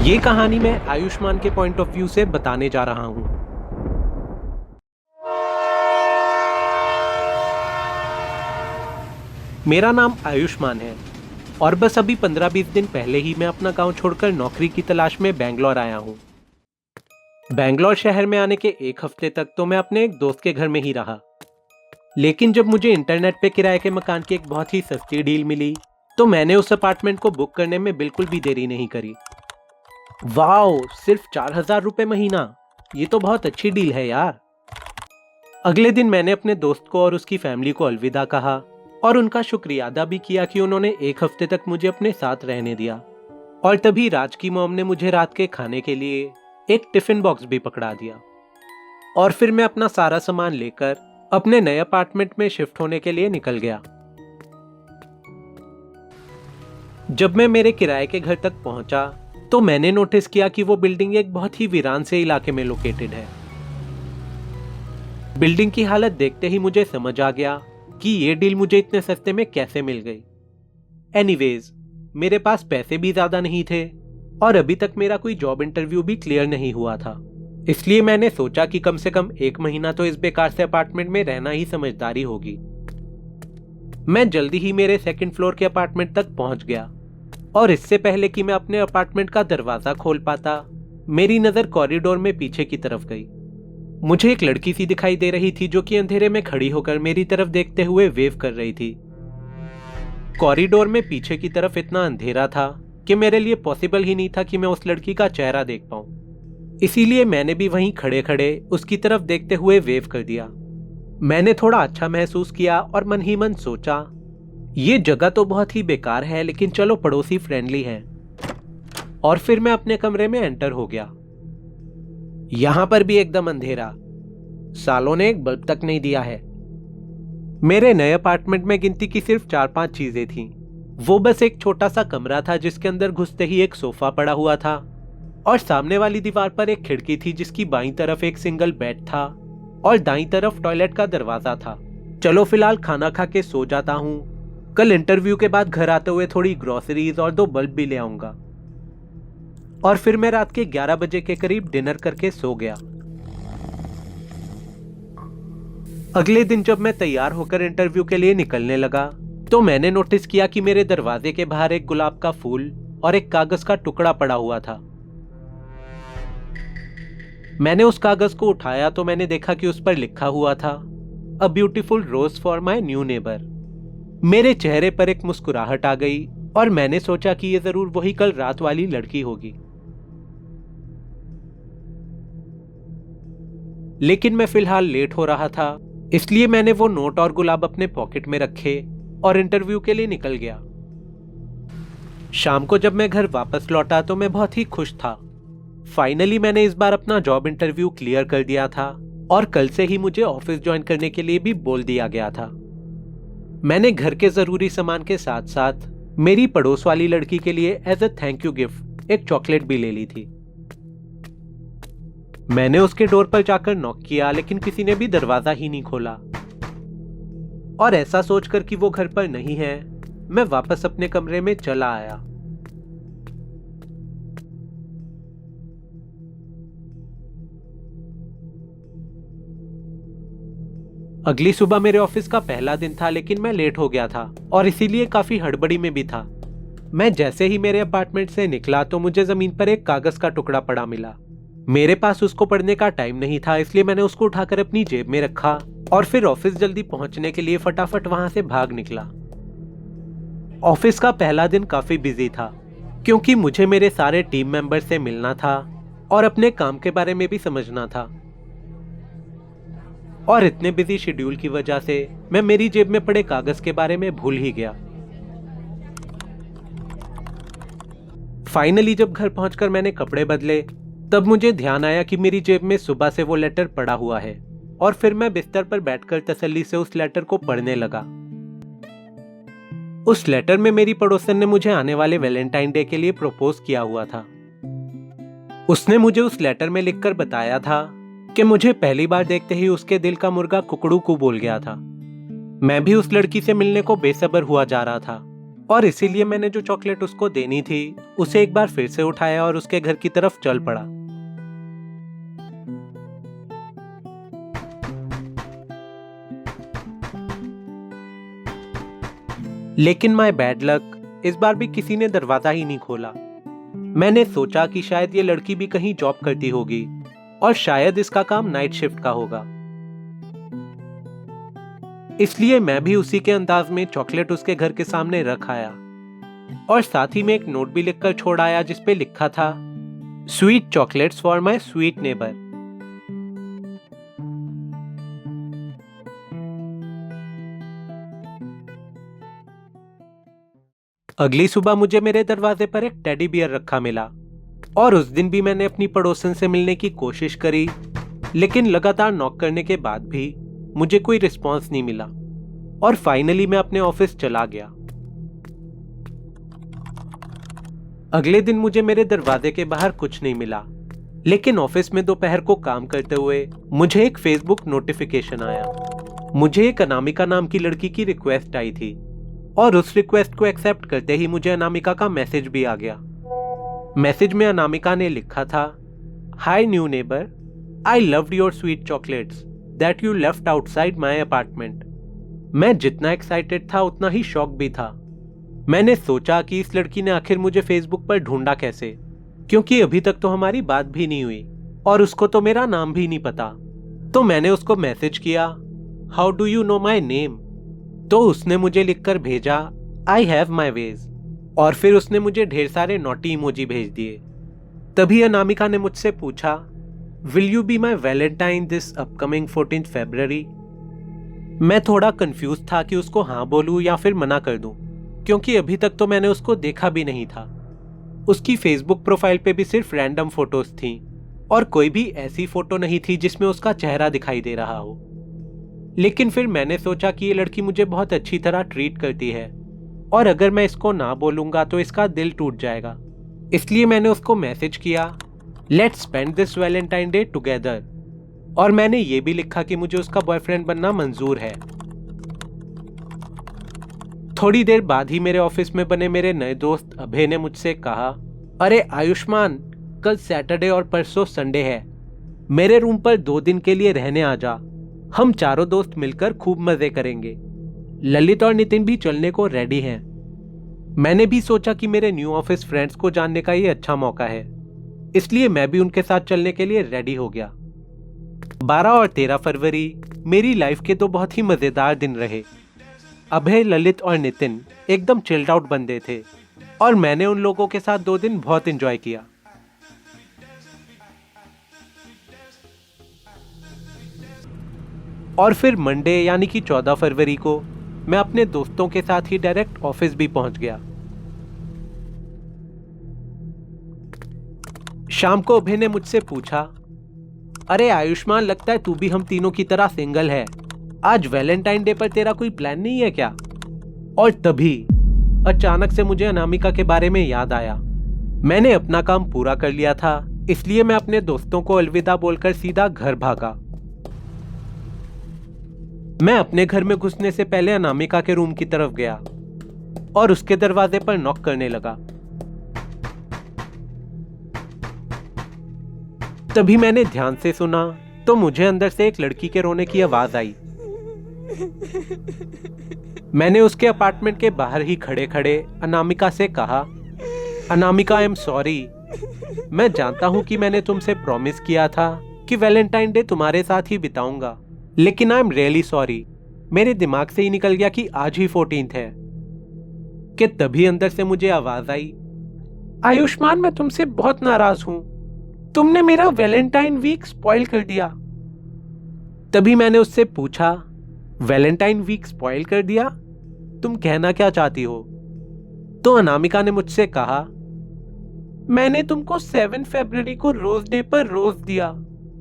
ये कहानी मैं आयुष्मान के पॉइंट ऑफ व्यू से बताने जा रहा हूं। मेरा नाम आयुष्मान है और बस अभी 15-20 दिन पहले ही मैं अपना गांव छोड़कर नौकरी की तलाश में बैंगलोर आया हूं। बैंगलोर शहर में आने के एक हफ्ते तक तो मैं अपने एक दोस्त के घर में ही रहा, लेकिन जब मुझे इंटरनेट पे किराए के मकान की एक बहुत ही सस्ती डील मिली तो मैंने उस अपार्टमेंट को बुक करने में बिल्कुल भी देरी नहीं करी। वाओ, सिर्फ 4,000 रुपए महीना, ये तो बहुत अच्छी डील है यार। अगले दिन मैंने अपने दोस्त को और उसकी फैमिली को अलविदा कहा और उनका शुक्रिया अदा भी किया कि उन्होंने एक हफ्ते तक मुझे अपने साथ रहने दिया। और तभी राज की मॉम ने मुझे रात के खाने के लिए एक टिफिन बॉक्स भी पकड़ा दिया। और फिर मैं अपना सारा सामान लेकर अपने नए अपार्टमेंट में शिफ्ट होने के लिए निकल गया। जब मैं मेरे किराए के घर तक पहुंचा तो मैंने नोटिस किया कि वो बिल्डिंग एक बहुत ही वीरान से इलाके में लोकेटेड है। बिल्डिंग की हालत देखते ही मुझे समझ आ गया कि ये डील मुझे इतने सस्ते में कैसे मिल गई। एनीवेज, मेरे पास पैसे भी ज्यादा नहीं थे और अभी तक मेरा कोई जॉब इंटरव्यू भी क्लियर नहीं हुआ था, इसलिए मैंने सोचा कि कम से कम 1 महीना तो इस बेकार से अपार्टमेंट में रहना ही समझदारी होगी। मैं जल्दी ही मेरे सेकंड फ्लोर के अपार्टमेंट तक पहुंच गया और इससे पहले कि मैं अपने अपार्टमेंट का दरवाजा खोल पाता, मेरी नजर कॉरिडोर में पीछे की तरफ गई। मुझे एक लड़की सी दिखाई दे रही थी जो कि अंधेरे में खड़ी होकर मेरी तरफ देखते हुए वेव कर रही थी। कॉरिडोर में पीछे की तरफ इतना अंधेरा था कि मेरे लिए पॉसिबल ही नहीं था कि मैं उस लड़की का चेहरा देख पाऊं, इसीलिए मैंने भी वहीं खड़े खड़े उसकी तरफ देखते हुए वेव कर दिया। मैंने थोड़ा अच्छा महसूस किया और मन ही मन सोचा, ये जगह तो बहुत ही बेकार है लेकिन चलो पड़ोसी फ्रेंडली है। और फिर मैं अपने कमरे में एंटर हो गया। यहां पर भी एकदम अंधेरा, सालों ने एक बल्ब तक नहीं दिया है। मेरे नए अपार्टमेंट में गिनती की सिर्फ 4-5 चीजें थीं। वो बस एक छोटा सा कमरा था जिसके अंदर घुसते ही एक सोफा पड़ा हुआ था और सामने वाली दीवार पर एक खिड़की थी जिसकी बाईं तरफ एक सिंगल बेड था और दाईं तरफ टॉयलेट का दरवाजा था। चलो फिलहाल खाना खा के सो जाता हूं, कल इंटरव्यू के बाद घर आते हुए थोड़ी ग्रोसरीज और 2 बल्ब भी ले आऊंगा। और फिर मैं रात के 11 बजे के करीब डिनर करके सो गया। अगले दिन जब मैं तैयार होकर इंटरव्यू के लिए निकलने लगा तो मैंने नोटिस किया कि मेरे दरवाजे के बाहर एक गुलाब का फूल और एक कागज का टुकड़ा पड़ा हुआ था। मैंने उस कागज को उठाया तो मैंने देखा कि उस पर लिखा हुआ था, a beautiful rose for my new neighbour. मेरे चेहरे पर एक मुस्कुराहट आ गई और मैंने सोचा कि यह जरूर वही कल रात वाली लड़की होगी। लेकिन मैं फिलहाल लेट हो रहा था, इसलिए मैंने वो नोट और गुलाब अपने पॉकेट में रखे और इंटरव्यू के लिए निकल गया। शाम को जब मैं घर वापस लौटा तो मैं बहुत ही खुश था। फाइनली मैंने इस बार अपना जॉब इंटरव्यू क्लियर कर दिया था और कल से ही मुझे ऑफिस ज्वाइन करने के लिए भी बोल दिया गया था। मैंने घर के जरूरी सामान के साथ साथ मेरी पड़ोस वाली लड़की के लिए as a thank you gift एक चॉकलेट भी ले ली थी। मैंने उसके डोर पर जाकर नॉक किया लेकिन किसी ने भी दरवाजा ही नहीं खोला और ऐसा सोचकर कि वो घर पर नहीं है, मैं वापस अपने कमरे में चला आया। अगली सुबह मेरे ऑफिस का पहला दिन था लेकिन मैं लेट हो गया था और इसीलिए काफी हड़बड़ी में भी था। मैं जैसे ही मेरे अपार्टमेंट से निकला तो मुझे जमीन पर एक कागज का टुकड़ा पड़ा मिला। मेरे पास उसको पढ़ने का टाइम नहीं था, इसलिए मैंने उसको उठाकर अपनी जेब में रखा और फिर ऑफिस जल्दी पहुंचने के लिए फटाफट वहां से भाग निकला। ऑफिस का पहला दिन काफी बिजी था क्योंकि मुझे मेरे सारे टीम मेंबर से मिलना था और अपने काम के बारे में भी समझना था। और इतने बिजी शेड्यूल की वजह से मैं मेरी जेब में पड़े कागज के बारे में भूल ही गया। फाइनली जब घर पहुंचकर मैंने कपड़े बदले तब मुझे ध्यान आया कि मेरी जेब में सुबह से वो लेटर पड़ा हुआ है और फिर मैं बिस्तर पर बैठकर तसल्ली से उस लेटर को पढ़ने लगा। उस लेटर में मेरी पड़ोसन ने मुझे आने वाले वैलेंटाइन डे के लिए प्रपोज किया हुआ था। उसने मुझे उस लेटर में लिखकर बताया था कि मुझे पहली बार देखते ही उसके दिल का मुर्गा कुकड़ू को बोल गया था। मैं भी उस लड़की से मिलने को बेसब्र हुआ जा रहा था और इसीलिए मैंने जो चॉकलेट उसको देनी थी उसे एक बार फिर से उठाया और उसके घर की तरफ चल पड़ा। लेकिन माय बैड लक, इस बार भी किसी ने दरवाजा ही नहीं खोला। मैंने सोचा कि शायद ये लड़की भी कहीं जॉब करती होगी और शायद इसका काम नाइट शिफ्ट का होगा। इसलिए मैं भी उसी के अंदाज में चॉकलेट उसके घर के सामने रख आया और साथ ही में एक नोट भी लिखकर छोड़ आया जिस पे लिखा था, sweet chocolates for my sweet neighbour. अगली सुबह मुझे मेरे दरवाजे पर एक टेडी बियर रखा मिला और उस दिन भी मैंने अपनी पड़ोसन से मिलने की कोशिश करी, लेकिन लगातार नॉक करने के बाद भी मुझे कोई रिस्पॉन्स नहीं मिला और फाइनली मैं अपने ऑफिस चला गया। अगले दिन मुझे मेरे दरवाजे के बाहर कुछ नहीं मिला, लेकिन ऑफिस में दोपहर को काम करते हुए मुझे एक फेसबुक नोटिफिकेशन आया। मुझे एक अनामिका नाम की लड़की की रिक्वेस्ट आई थी और उस रिक्वेस्ट को एक्सेप्ट करते ही मुझे अनामिका का मैसेज भी आ गया। मैसेज में अनामिका ने लिखा था, hi new neighbour, I loved your sweet chocolates that you left outside my apartment. मैं जितना एक्साइटेड था उतना ही शॉक भी था। मैंने सोचा कि इस लड़की ने आखिर मुझे फेसबुक पर ढूंढा कैसे, क्योंकि अभी तक तो हमारी बात भी नहीं हुई और उसको तो मेरा नाम भी नहीं पता। तो मैंने उसको मैसेज किया, how do you know my name? तो उसने मुझे लिखकर भेजा, आई हैव माई वेज, और फिर उसने मुझे ढेर सारे नॉटी इमोजी भेज दिए। तभी अनामिका ने मुझसे पूछा, will you be my Valentine this upcoming 14th February? मैं थोड़ा कंफ्यूज था कि उसको हाँ बोलूं या फिर मना कर दूं, क्योंकि अभी तक तो मैंने उसको देखा भी नहीं था। उसकी फेसबुक प्रोफाइल पे भी सिर्फ रैंडम फोटोज थी और कोई भी ऐसी फोटो नहीं थी जिसमें उसका चेहरा दिखाई दे रहा हो। लेकिन फिर मैंने सोचा कि ये लड़की मुझे बहुत अच्छी तरह ट्रीट करती है और अगर मैं इसको ना बोलूंगा तो इसका दिल टूट जाएगा। इसलिए मैंने उसको मैसेज किया, let's spend this Valentine day together, और मैंने ये भी लिखा कि मुझे उसका बॉयफ्रेंड बनना मंजूर है। थोड़ी देर बाद ही मेरे ऑफिस में बने मेरे नए दोस्त अभय ने मुझसे कहा, अरे आयुष्मान, कल सैटरडे और परसों संडे है, मेरे रूम पर 2 दिन के लिए रहने आ जा। हम चारों दोस्त मिलकर खूब मजे करेंगे। ललित और नितिन भी चलने को रेडी हैं। मैंने भी सोचा कि मेरे न्यू ऑफिस फ्रेंड्स को जानने का ये अच्छा मौका है, इसलिए मैं भी उनके साथ चलने के लिए रेडी हो गया। 12 और 13 फरवरी मेरी लाइफ के 2 बहुत ही मजेदार दिन रहे। अभय, ललित और नितिन एकदम चिल्ड आउट बंदे थे और मैंने उन लोगों के साथ 2 दिन बहुत एंजॉय किया। और फिर मंडे यानी कि 14 फरवरी को मैं अपने दोस्तों के साथ ही डायरेक्ट ऑफिस भी पहुंच गया। शाम को अभय ने मुझसे पूछा, अरे आयुष्मान, लगता है तू भी हम तीनों की तरह सिंगल है। आज वैलेंटाइन डे पर तेरा कोई प्लान नहीं है क्या? और तभी अचानक से मुझे अनामिका के बारे में याद आया। मैंने अपना काम पूरा कर लिया था, इसलिए मैं अपने दोस्तों को अलविदा बोलकर सीधा घर भागा। मैं अपने घर में घुसने से पहले अनामिका के रूम की तरफ गया और उसके दरवाजे पर नॉक करने लगा। तभी मैंने ध्यान से सुना तो मुझे अंदर से एक लड़की के रोने की आवाज आई। मैंने उसके अपार्टमेंट के बाहर ही खड़े खड़े अनामिका से कहा, अनामिका, आई एम सॉरी। मैं जानता हूं कि मैंने तुमसे प्रॉमिस किया था कि वैलेंटाइन डे तुम्हारे साथ ही बिताऊंगा, लेकिन आई एम रियली सॉरी। मेरे दिमाग से ही निकल गया कि आज ही 14th है। कि तभी अंदर से मुझे आवाज आई, आयुष्मान, मैं तुमसे बहुत नाराज हूं। तुमने मेरा वैलेंटाइन वीक स्पॉइल कर दिया। तभी मैंने उससे पूछा, वैलेंटाइन वीक स्पॉइल कर दिया? तुम कहना क्या चाहती हो? तो अनामिका ने मुझसे कहा, मैंने तुमको 7 फरवरी को रोज डे पर रोज दिया,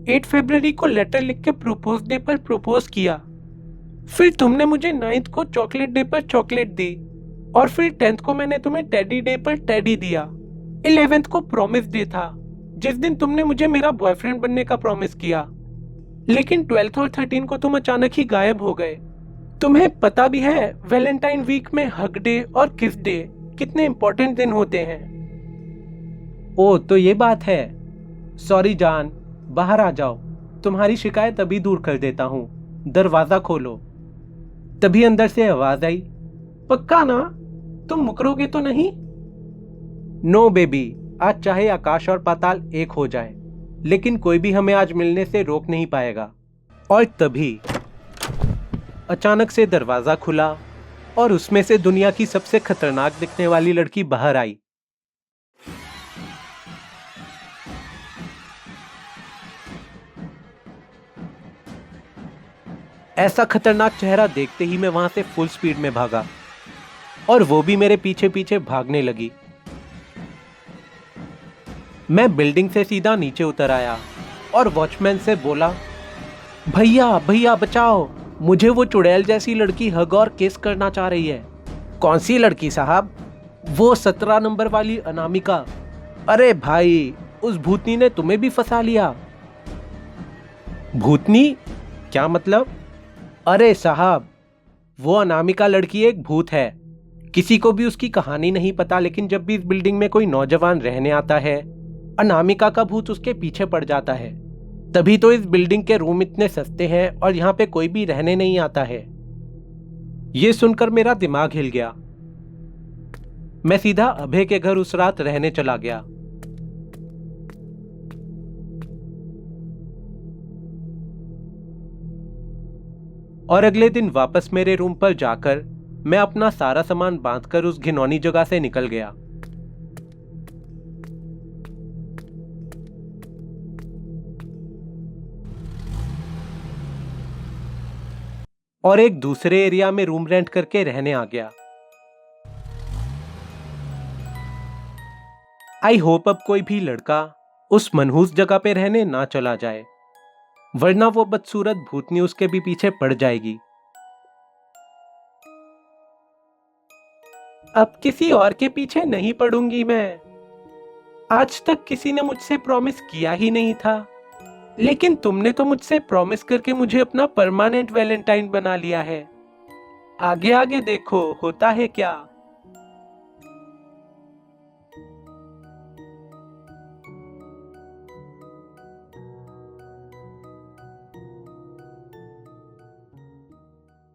8 फरवरी को लेटर लिख के प्रपोज डे पर प्रपोज किया, फिर तुमने मुझे 9th को चॉकलेट डे पर चॉकलेट दी, और फिर 10th को मैंने तुम्हें टेडी डे पर टेडी दिया। 11th को प्रॉमिस डे था, जिस दिन तुमने मुझे मेरा बॉयफ्रेंड बनने का प्रॉमिस किया, लेकिन 12th और 13 को तुम अचानक ही गायब हो गए। तुम्हें पता भी है वैलेंटाइन वीक में हग डे और किस डे कितने इंपॉर्टेंट दिन होते हैं? ओ तो ये बात है। सॉरी जान, बाहर आ जाओ, तुम्हारी शिकायत अभी दूर कर देता हूँ। दरवाजा खोलो। तभी अंदर से आवाज आई, पक्का ना, तुम मुकरोगे तो नहीं? नो बेबी, आज चाहे आकाश और पाताल एक हो जाए, लेकिन कोई भी हमें आज मिलने से रोक नहीं पाएगा। और तभी अचानक से दरवाजा खुला और उसमें से दुनिया की सबसे खतरनाक दिखने वाली लड़की बाहर आई। ऐसा खतरनाक चेहरा देखते ही मैं वहां से फुल स्पीड में भागा और वो भी मेरे पीछे पीछे भागने लगी। मैं बिल्डिंग से सीधा नीचे उतर आया और वॉचमैन से बोला, भैया भैया बचाओ, मुझे वो चुड़ैल जैसी लड़की हग और किस करना चाह रही है। कौन सी लड़की साहब? वो 17 नंबर वाली अनामिका। अरे भाई, उस भूतनी ने तुम्हें भी फंसा लिया। भूतनी? क्या मतलब? अरे साहब, वो अनामिका लड़की एक भूत है। किसी को भी उसकी कहानी नहीं पता, लेकिन जब भी इस बिल्डिंग में कोई नौजवान रहने आता है, अनामिका का भूत उसके पीछे पड़ जाता है। तभी तो इस बिल्डिंग के रूम इतने सस्ते हैं और यहाँ पे कोई भी रहने नहीं आता है। ये सुनकर मेरा दिमाग हिल गया। मैं सीधा अभय के घर उस रात रहने चला गया। और अगले दिन वापस मेरे रूम पर जाकर मैं अपना सारा सामान बांधकर उस घिनौनी जगह से निकल गया। और एक दूसरे एरिया में रूम रेंट करके रहने आ गया। आई होप अब कोई भी लड़का उस मनहूस जगह पे रहने ना चला जाए, वरना वो बदसूरत भूतनी उसके भी पीछे पड़ जाएगी। अब किसी और के पीछे नहीं पड़ूंगी मैं। आज तक किसी ने मुझसे प्रॉमिस किया ही नहीं था, लेकिन तुमने तो मुझसे प्रॉमिस करके मुझे अपना परमानेंट वैलेंटाइन बना लिया है। आगे आगे देखो होता है क्या।